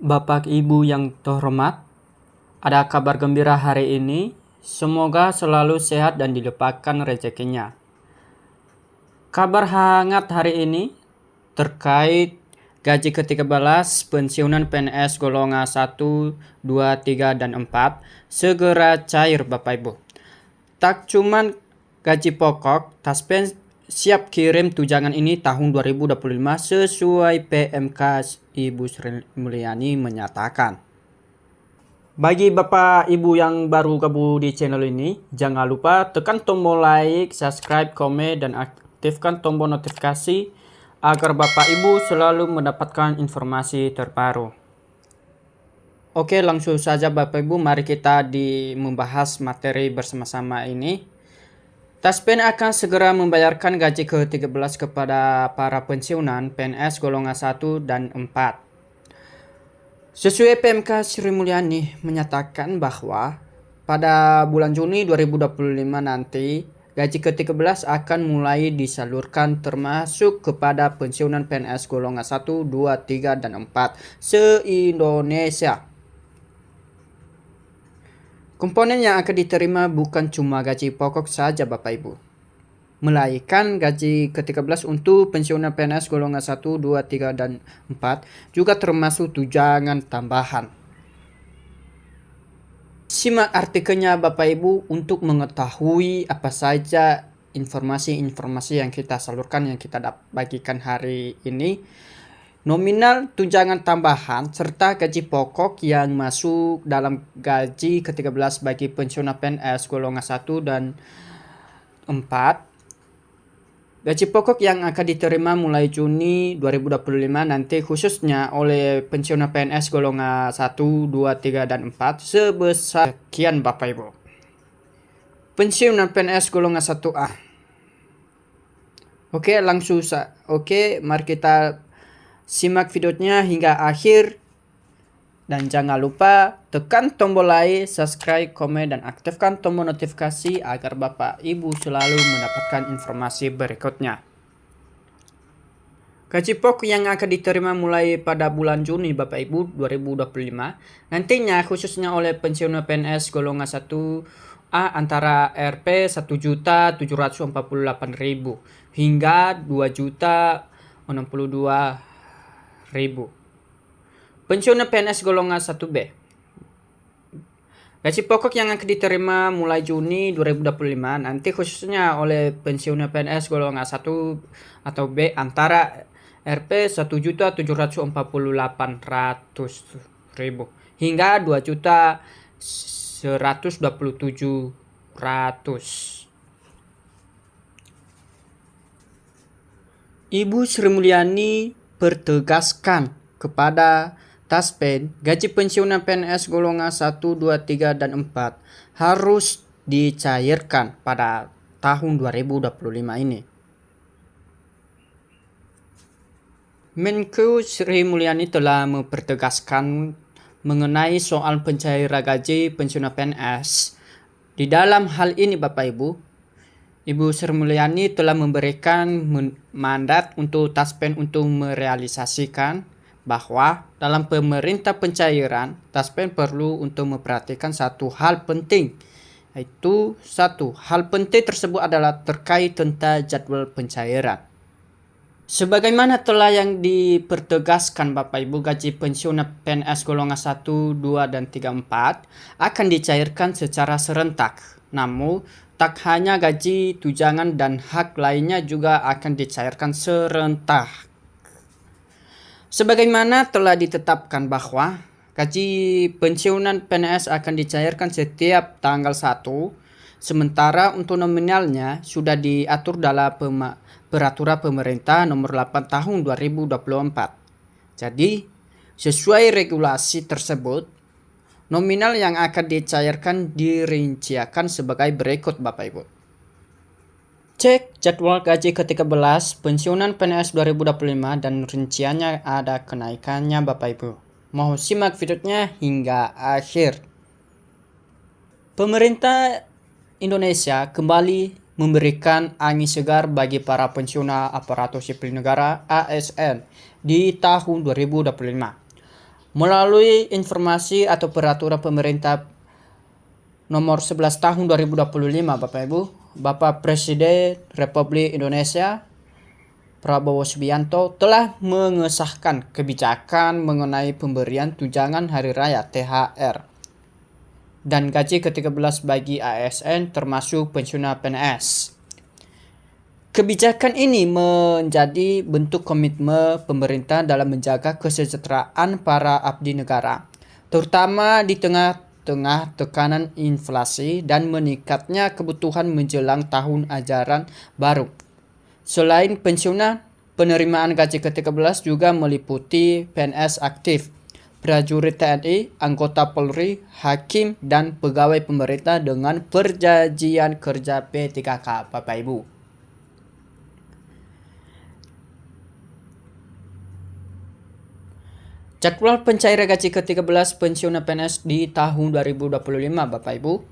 Bapak Ibu yang terhormat, ada kabar gembira hari ini. Semoga selalu sehat dan dilimpahkan rezekinya. Kabar hangat hari ini terkait gaji ke-13 pensiunan PNS golongan 1, 2, 3, dan 4 segera cair Bapak Ibu. Tak cuman gaji pokok, Taspen siap kirim tunjangan ini tahun 2025 sesuai PMK Ibu Sri Mulyani menyatakan. Bagi Bapak Ibu yang baru gabung di channel ini, jangan lupa tekan tombol like, subscribe, komen, dan aktifkan tombol notifikasi agar Bapak Ibu selalu mendapatkan informasi terbaru. Oke, langsung saja Bapak Ibu, mari kita membahas materi bersama-sama ini. Taspen akan segera membayarkan gaji ke-13 kepada para pensiunan PNS golongan 1 dan 4. Sesuai PMK Sri Mulyani menyatakan bahwa pada bulan Juni 2025 nanti gaji ke-13 akan mulai disalurkan termasuk kepada pensiunan PNS golongan 1, 2, 3, dan 4 se-Indonesia. Komponen yang akan diterima bukan cuma gaji pokok saja Bapak Ibu, melainkan gaji ke-13 untuk pensiunan PNS golongan 1, 2, 3, dan 4 juga termasuk tunjangan tambahan. Simak artikelnya Bapak Ibu untuk mengetahui apa saja informasi-informasi yang kita salurkan, yang kita bagikan hari ini. Nominal tunjangan tambahan serta gaji pokok yang masuk dalam gaji ke-13 bagi pensiunan PNS golongan 1 dan 4. Gaji pokok yang akan diterima mulai Juni 2025 nanti khususnya oleh pensiunan PNS golongan 1, 2, 3, dan 4 sebesar sekian Bapak Ibu. Pensiunan PNS golongan 1A. Oke, mari kita simak videonya hingga akhir. Dan jangan lupa tekan tombol like, subscribe, komen, dan aktifkan tombol notifikasi agar Bapak Ibu selalu mendapatkan informasi berikutnya. Gaji pokok yang akan diterima mulai pada bulan Juni Bapak Ibu 2025 nantinya khususnya oleh pensiunan PNS golongan 1A antara Rp 1.748.000 hingga Rp2.062.000. Pensiunan PNS golongan 1B. Gaji pokok yang akan diterima mulai Juni 2025 nanti khususnya oleh pensiunan PNS golongan 1 atau B antara Rp 1.748.000 hingga Rp2.127.000. Ibu Sri Mulyani pertegaskan kepada Taspen, gaji pensiunan PNS golongan 1, 2, 3, dan 4 harus dicairkan pada tahun 2025 ini. Menko Sri Mulyani telah mempertegaskan mengenai soal pencairan gaji pensiunan PNS. Di dalam hal ini Bapak Ibu, Ibu Sri Mulyani telah memberikan mandat untuk Taspen untuk merealisasikan bahwa dalam pemerintah pencairan, Taspen perlu untuk memperhatikan satu hal penting, yaitu hal penting tersebut adalah terkait tentang jadwal pencairan. Sebagaimana telah yang dipertegaskan Bapak Ibu, gaji pensiunan PNS golongan 1, 2, dan 3, 4 akan dicairkan secara serentak. Namun, tak hanya gaji, tunjangan, dan hak lainnya juga akan dicairkan serentak. Sebagaimana telah ditetapkan bahwa gaji pensiunan PNS akan dicairkan setiap tanggal 1, sementara untuk nominalnya sudah diatur dalam peraturan pemerintah nomor 8 tahun 2024. Jadi, sesuai regulasi tersebut, nominal yang akan dicairkan dirincikan sebagai berikut Bapak Ibu. Cek jadwal gaji ke-13 pensiunan PNS 2025 dan rinciannya ada kenaikannya Bapak Ibu. Mohon simak videonya hingga akhir. Pemerintah Indonesia kembali memberikan angin segar bagi para pensiunan aparatur sipil negara ASN di tahun 2025. Melalui informasi atau peraturan pemerintah nomor 11 tahun 2025, Bapak Ibu, Bapak Presiden Republik Indonesia Prabowo Subianto telah mengesahkan kebijakan mengenai pemberian tunjangan hari raya THR dan gaji ke-13 bagi ASN termasuk pensiunan PNS. Kebijakan ini menjadi bentuk komitmen pemerintah dalam menjaga kesejahteraan para abdi negara, terutama di tengah-tengah tekanan inflasi dan meningkatnya kebutuhan menjelang tahun ajaran baru. Selain pensiunan, penerimaan gaji ke-13 juga meliputi PNS aktif, prajurit TNI, anggota Polri, hakim, dan pegawai pemerintah dengan perjanjian kerja P3K, Bapak Ibu. Jadwal pencairan gaji ke-13 pensiunan PNS di tahun 2025, Bapak Ibu.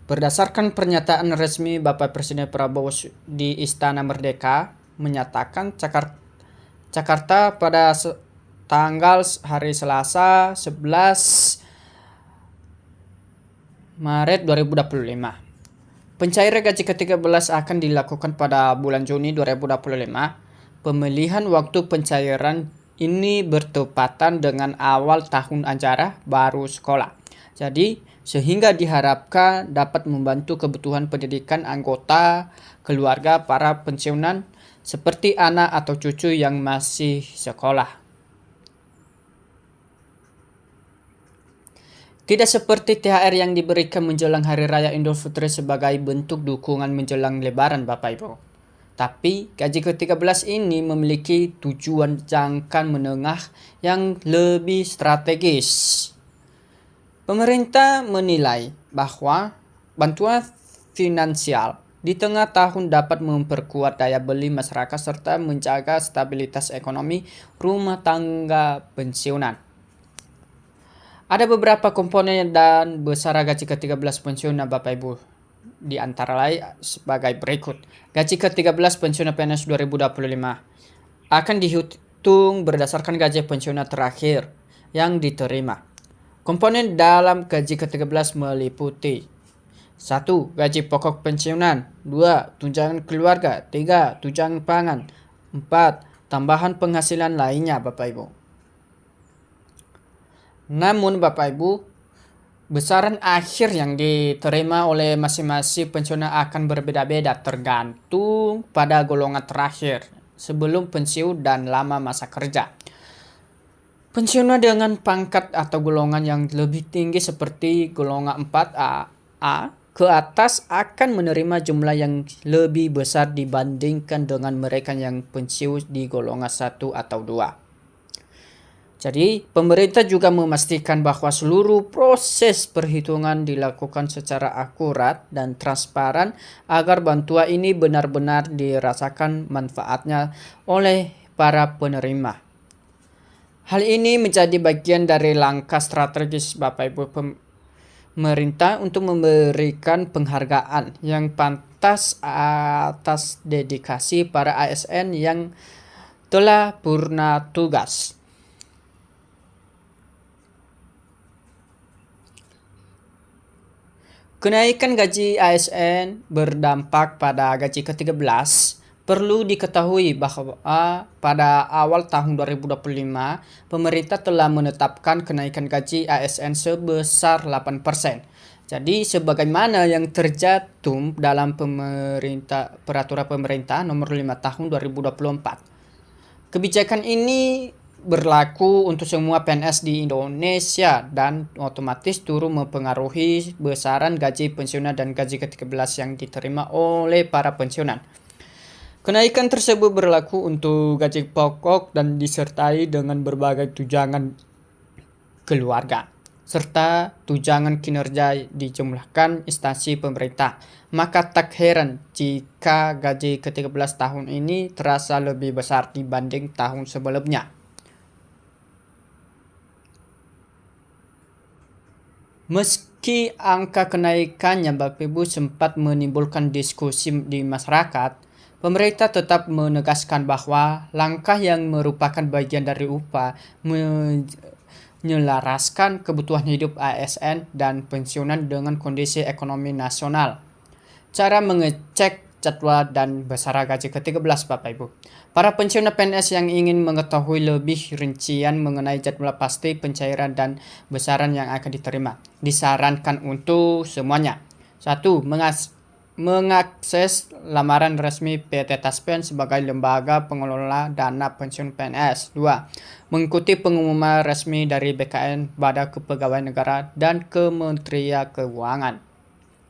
Berdasarkan pernyataan resmi Bapak Presiden Prabowo di Istana Merdeka, menyatakan Jakarta pada tanggal hari Selasa 11 Maret 2025. Pencairan gaji ke-13 akan dilakukan pada bulan Juni 2025. Pemilihan waktu pencairan ini bertepatan dengan awal tahun ajaran baru sekolah. Jadi, sehingga diharapkan dapat membantu kebutuhan pendidikan anggota keluarga para pensiunan seperti anak atau cucu yang masih sekolah. Tidak seperti THR yang diberikan menjelang Hari Raya Idul Fitri sebagai bentuk dukungan menjelang Lebaran, Bapak Ibu. Tapi gaji ke-13 ini memiliki tujuan jangka menengah yang lebih strategis. Pemerintah menilai bahwa bantuan finansial di tengah tahun dapat memperkuat daya beli masyarakat serta menjaga stabilitas ekonomi rumah tangga pensiunan. Ada beberapa komponen dan besaran gaji ke-13 pensiunan, Bapak Ibu. Di antara lain sebagai berikut. Gaji ke-13 pensiunan PNS 2025 akan dihitung berdasarkan gaji pensiunan terakhir yang diterima. Komponen dalam gaji ke-13 meliputi 1. Gaji pokok pensiunan, 2. Tunjangan keluarga, 3. Tunjangan pangan, 4. Tambahan penghasilan lainnya, Bapak Ibu. Namun Bapak Ibu, besaran akhir yang diterima oleh masing-masing pensiunan akan berbeda-beda tergantung pada golongan terakhir sebelum pensiun dan lama masa kerja. Pensiunan dengan pangkat atau golongan yang lebih tinggi seperti golongan 4A ke atas akan menerima jumlah yang lebih besar dibandingkan dengan mereka yang pensiun di golongan 1 atau 2. Jadi, pemerintah juga memastikan bahwa seluruh proses perhitungan dilakukan secara akurat dan transparan agar bantuan ini benar-benar dirasakan manfaatnya oleh para penerima. Hal ini menjadi bagian dari langkah strategis Bapak Ibu pemerintah untuk memberikan penghargaan yang pantas atas dedikasi para ASN yang telah purna tugas. Kenaikan gaji ASN berdampak pada gaji ke-13. Perlu diketahui bahwa pada awal tahun 2025, pemerintah telah menetapkan kenaikan gaji ASN sebesar 8%. Jadi, sebagaimana yang tercantum dalam peraturan pemerintah nomor 5 tahun 2024. Kebijakan ini berlaku untuk semua PNS di Indonesia dan otomatis turut mempengaruhi besaran gaji pensiunan dan gaji ke-13 yang diterima oleh para pensiunan. Kenaikan tersebut berlaku untuk gaji pokok dan disertai dengan berbagai tunjangan keluarga serta tunjangan kinerja dijumlahkan instansi pemerintah. Maka tak heran jika gaji ke-13 tahun ini terasa lebih besar dibanding tahun sebelumnya. Meski angka kenaikannya Bapak Ibu sempat menimbulkan diskusi di masyarakat, pemerintah tetap menegaskan bahwa langkah yang merupakan bagian dari upaya menyelaraskan kebutuhan hidup ASN dan pensiunan dengan kondisi ekonomi nasional. Cara mengecek jadwal dan besaran gaji ke-13 Bapak Ibu. Para pensiunan PNS yang ingin mengetahui lebih rincian mengenai jadwal pasti pencairan dan besaran yang akan diterima, disarankan untuk semuanya. 1. Mengakses lamaran resmi PT Taspen sebagai lembaga pengelola dana pensiun PNS. 2. Mengikuti pengumuman resmi dari BKN, Badan Kepegawaian Negara, dan Kementerian Keuangan.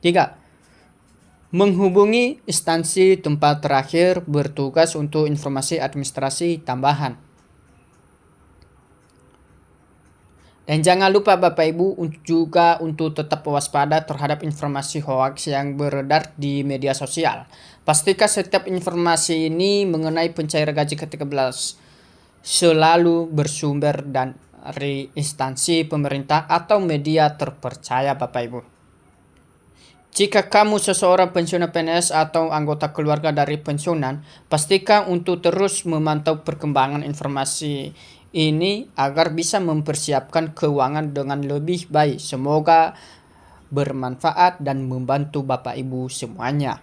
3. Menghubungi instansi tempat terakhir bertugas untuk informasi administrasi tambahan. Dan jangan lupa Bapak Ibu juga untuk tetap waspada terhadap informasi hoaks yang beredar di media sosial. Pastikan setiap informasi ini mengenai pencairan gaji ke-13 selalu bersumber dari instansi pemerintah atau media terpercaya Bapak Ibu. Jika kamu seseorang pensiunan PNS atau anggota keluarga dari pensiunan, pastikan untuk terus memantau perkembangan informasi ini agar bisa mempersiapkan keuangan dengan lebih baik. Semoga bermanfaat dan membantu Bapak Ibu semuanya.